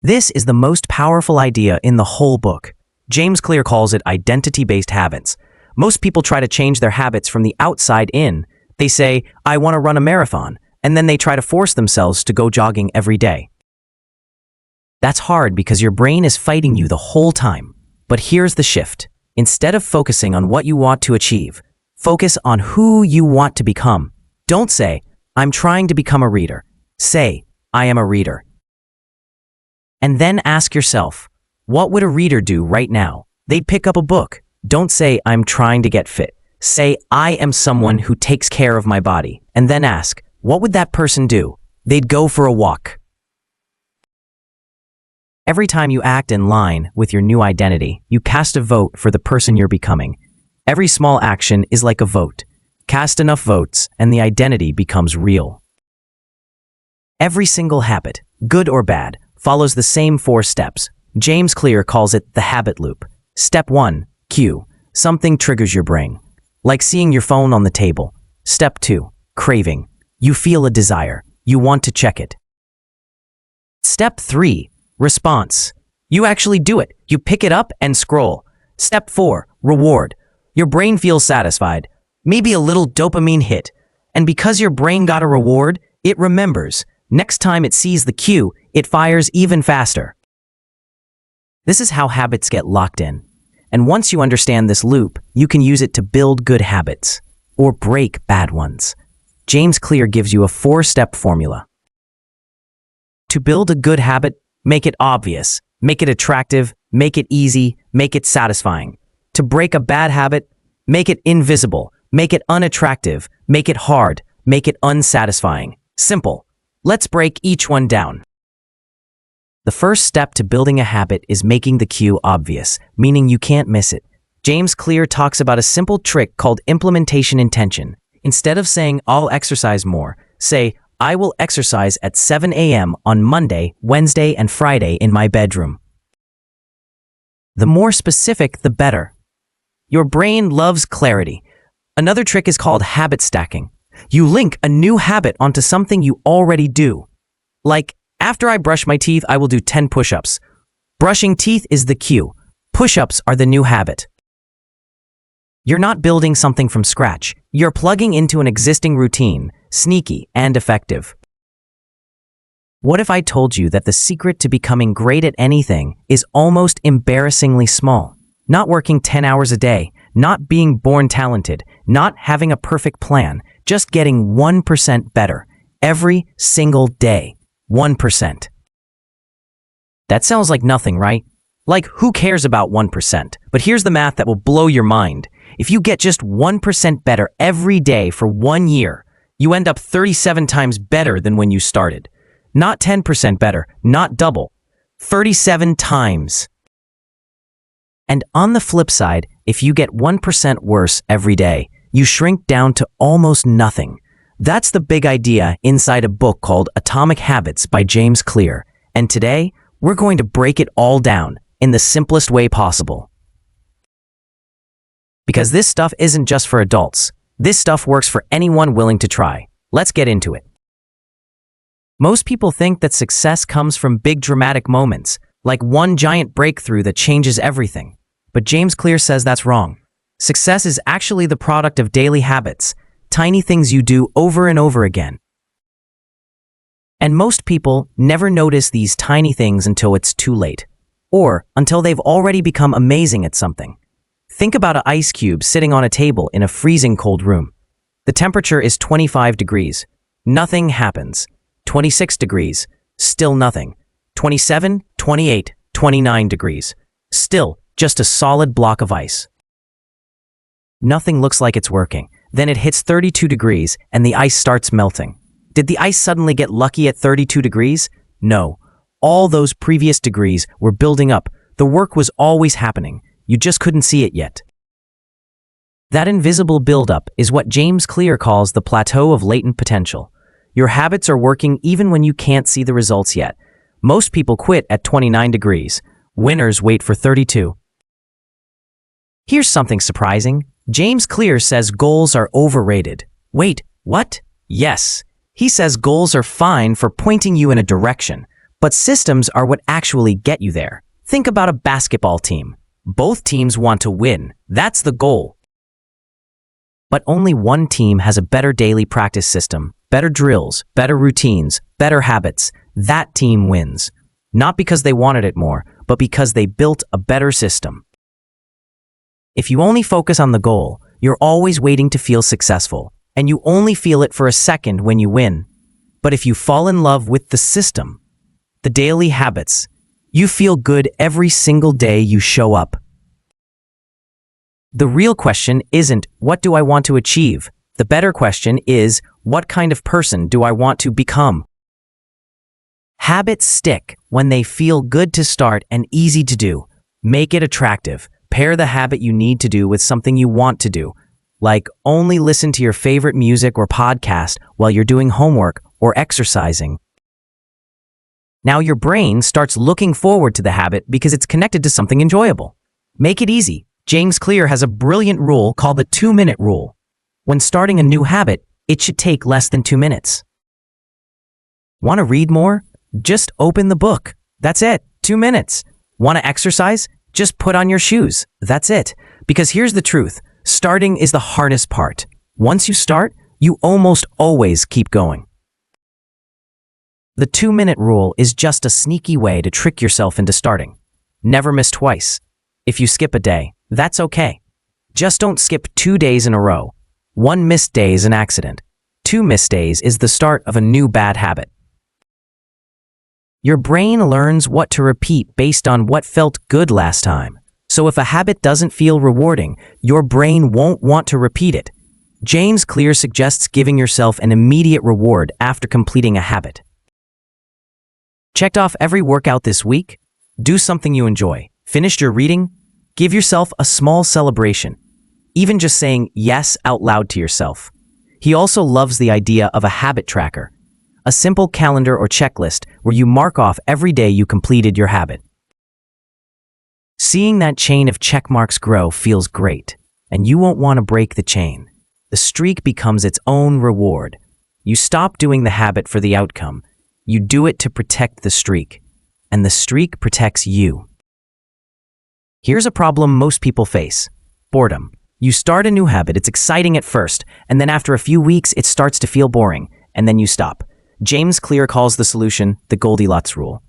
This is the most powerful idea in the whole book. James Clear calls it identity-based habits. Most people try to change their habits from the outside in. They say, I want to run a marathon, and then they try to force themselves to go jogging every day. That's hard because your brain is fighting you the whole time. But here's the shift. Instead of focusing on what you want to achieve, focus on who you want to become. Don't say, I'm trying to become a reader. Say, I am a reader. And then ask yourself, what would a reader do right now? They'd pick up a book. Don't say, I'm trying to get fit. Say, I am someone who takes care of my body. And then ask, what would that person do? They'd go for a walk. Every time you act in line with your new identity, you cast a vote for the person you're becoming. Every small action is like a vote. Cast enough votes, and the identity becomes real. Every single habit, good or bad, follows the same 4 steps. James Clear calls it the habit loop. Step 1, cue. Something triggers your brain. Like seeing your phone on the table. Step 2, craving. You feel a desire. You want to check it. Step 3, response. You actually do it. You pick it up and scroll. Step 4, reward. Your brain feels satisfied. Maybe a little dopamine hit. And because your brain got a reward, it remembers. Next time it sees the cue, it fires even faster. This is how habits get locked in. And once you understand this loop, you can use it to build good habits or break bad ones. James Clear gives you a 4-step formula. To build a good habit, make it obvious, make it attractive, make it easy, make it satisfying. To break a bad habit, make it invisible, make it unattractive, make it hard, make it unsatisfying. Simple. Let's break each one down. The first step to building a habit is making the cue obvious, meaning you can't miss it. James Clear talks about a simple trick called implementation intention. Instead of saying, I'll exercise more, say, I will exercise at 7 a.m. on Monday, Wednesday, and Friday in my bedroom. The more specific, the better. Your brain loves clarity. Another trick is called habit stacking. You link a new habit onto something you already do. Like, after I brush my teeth, I will do 10 push-ups. Brushing teeth is the cue. Push-ups are the new habit. You're not building something from scratch. You're plugging into an existing routine, sneaky and effective. What if I told you that the secret to becoming great at anything is almost embarrassingly small? Not working 10 hours a day, not being born talented, not having a perfect plan, just getting 1% better every single day. 1%. That sounds like nothing, right? Like, who cares about 1%? But here's the math that will blow your mind. If you get just 1% better every day for 1 year, you end up 37 times better than when you started. Not 10% better, not double. 37 times. And on the flip side, if you get 1% worse every day, you shrink down to almost nothing. That's the big idea inside a book called Atomic Habits by James Clear. And today, we're going to break it all down in the simplest way possible. Because this stuff isn't just for adults. This stuff works for anyone willing to try. Let's get into it. Most people think that success comes from big dramatic moments, like one giant breakthrough that changes everything. But James Clear says that's wrong. Success is actually the product of daily habits, tiny things you do over and over again. And most people never notice these tiny things until it's too late, or until they've already become amazing at something. Think about an ice cube sitting on a table in a freezing cold room. The temperature is 25 degrees. Nothing happens. 26 degrees. Still nothing. 27, 28, 29 degrees. Still just a solid block of ice. Nothing looks like it's working. Then it hits 32 degrees and the ice starts melting. Did the ice suddenly get lucky at 32 degrees? No. All those previous degrees were building up. The work was always happening. You just couldn't see it yet. That invisible buildup is what James Clear calls the plateau of latent potential. Your habits are working even when you can't see the results yet. Most people quit at 29 degrees. Winners wait for 32. Here's something surprising. James Clear says goals are overrated. Wait, what? Yes. He says goals are fine for pointing you in a direction, But systems are what actually get you there. Think about a basketball team. Both teams want to win. That's the goal. But only one team has a better daily practice system, better drills, better routines, better habits. That team wins. Not because they wanted it more, but because they built a better system. If you only focus on the goal, you're always waiting to feel successful, and you only feel it for a second when you win. But if you fall in love with the system, the daily habits, you feel good every single day you show up. The real question isn't, what do I want to achieve? The better question is, what kind of person do I want to become? Habits stick when they feel good to start and easy to do. Make it attractive. Pair the habit you need to do with something you want to do, like only listen to your favorite music or podcast while you're doing homework or exercising. Now your brain starts looking forward to the habit because it's connected to something enjoyable. Make it easy. James Clear has a brilliant rule called the 2-minute rule. When starting a new habit, it should take less than 2 minutes. Want to read more? Just open the book. That's it. 2 minutes. Want to exercise? Just put on your shoes. That's it. Because here's the truth. Starting is the hardest part. Once you start, you almost always keep going. The 2-minute rule is just a sneaky way to trick yourself into starting. Never miss twice. If you skip a day, that's okay. Just don't skip 2 days in a row. 1 missed day is an accident. 2 missed days is the start of a new bad habit. Your brain learns what to repeat based on what felt good last time. So if a habit doesn't feel rewarding, your brain won't want to repeat it. James Clear suggests giving yourself an immediate reward after completing a habit. Checked off every workout this week? Do something you enjoy. Finished your reading? Give yourself a small celebration. Even just saying yes out loud to yourself. He also loves the idea of a habit tracker. A simple calendar or checklist where you mark off every day you completed your habit. Seeing that chain of check marks grow feels great, and you won't want to break the chain. The streak becomes its own reward. You stop doing the habit for the outcome. You do it to protect the streak, and the streak protects you. Here's a problem most people face. Boredom. You start a new habit, it's exciting at first, and then after a few weeks it starts to feel boring, and then you stop. James Clear calls the solution the Goldilocks rule.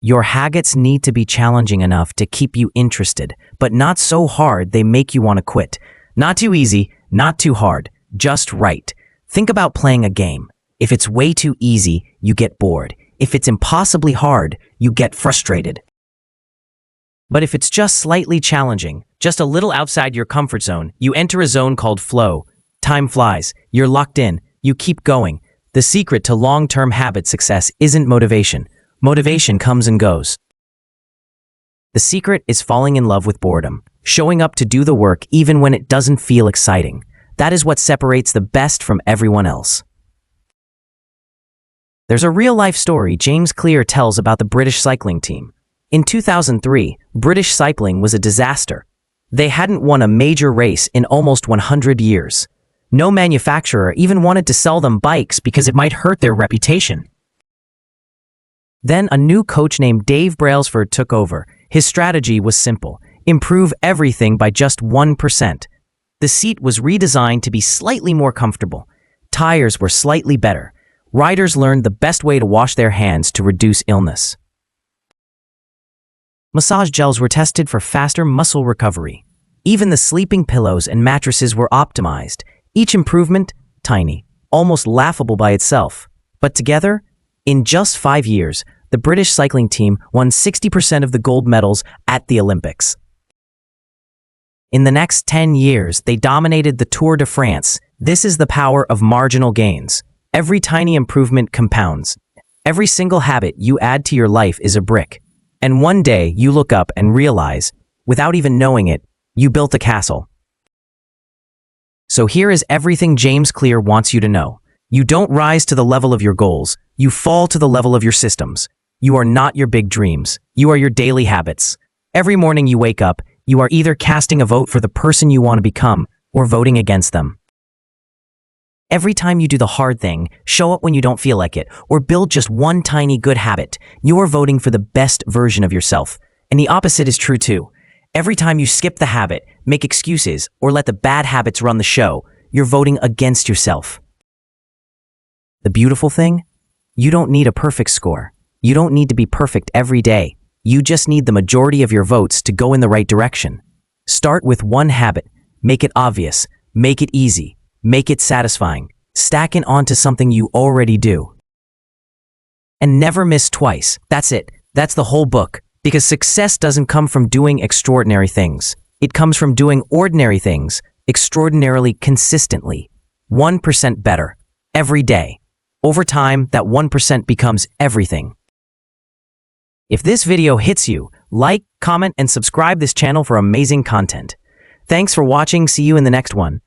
Your habits need to be challenging enough to keep you interested, but not so hard they make you want to quit. Not too easy, not too hard, just right. Think about playing a game. If it's way too easy, you get bored. If it's impossibly hard, you get frustrated. But if it's just slightly challenging, just a little outside your comfort zone, you enter a zone called flow. Time flies. You're locked in. You keep going. The secret to long-term habit success isn't motivation. Motivation comes and goes. The secret is falling in love with boredom, showing up to do the work even when it doesn't feel exciting. That is what separates the best from everyone else. There's a real-life story James Clear tells about the British cycling team. In 2003, British cycling was a disaster. They hadn't won a major race in almost 100 years. No manufacturer even wanted to sell them bikes because it might hurt their reputation. Then a new coach named Dave Brailsford took over. His strategy was simple: improve everything by just 1%. The seat was redesigned to be slightly more comfortable. Tires were slightly better. Riders learned the best way to wash their hands to reduce illness. Massage gels were tested for faster muscle recovery. Even the sleeping pillows and mattresses were optimized. Each improvement, tiny, almost laughable by itself. But together, in just 5 years, the British cycling team won 60% of the gold medals at the Olympics. In the next 10 years, they dominated the Tour de France. This is the power of marginal gains. Every tiny improvement compounds. Every single habit you add to your life is a brick. And one day you look up and realize, without even knowing it, you built a castle. So here is everything James Clear wants you to know. You don't rise to the level of your goals. You fall to the level of your systems. You are not your big dreams. You are your daily habits. Every morning you wake up, you are either casting a vote for the person you want to become or voting against them. Every time you do the hard thing, show up when you don't feel like it, or build just one tiny good habit, you're voting for the best version of yourself. And the opposite is true too. Every time you skip the habit, make excuses, or let the bad habits run the show, you're voting against yourself. The beautiful thing? You don't need a perfect score. You don't need to be perfect every day. You just need the majority of your votes to go in the right direction. Start with one habit. Make it obvious. Make it easy. Make it satisfying. Stack it onto something you already do. And never miss twice. That's it. That's the whole book. Because success doesn't come from doing extraordinary things. It comes from doing ordinary things extraordinarily consistently. 1% better. Every day. Over time, that 1% becomes everything. If this video hits you, like, comment, and subscribe this channel for amazing content. Thanks for watching. See you in the next one.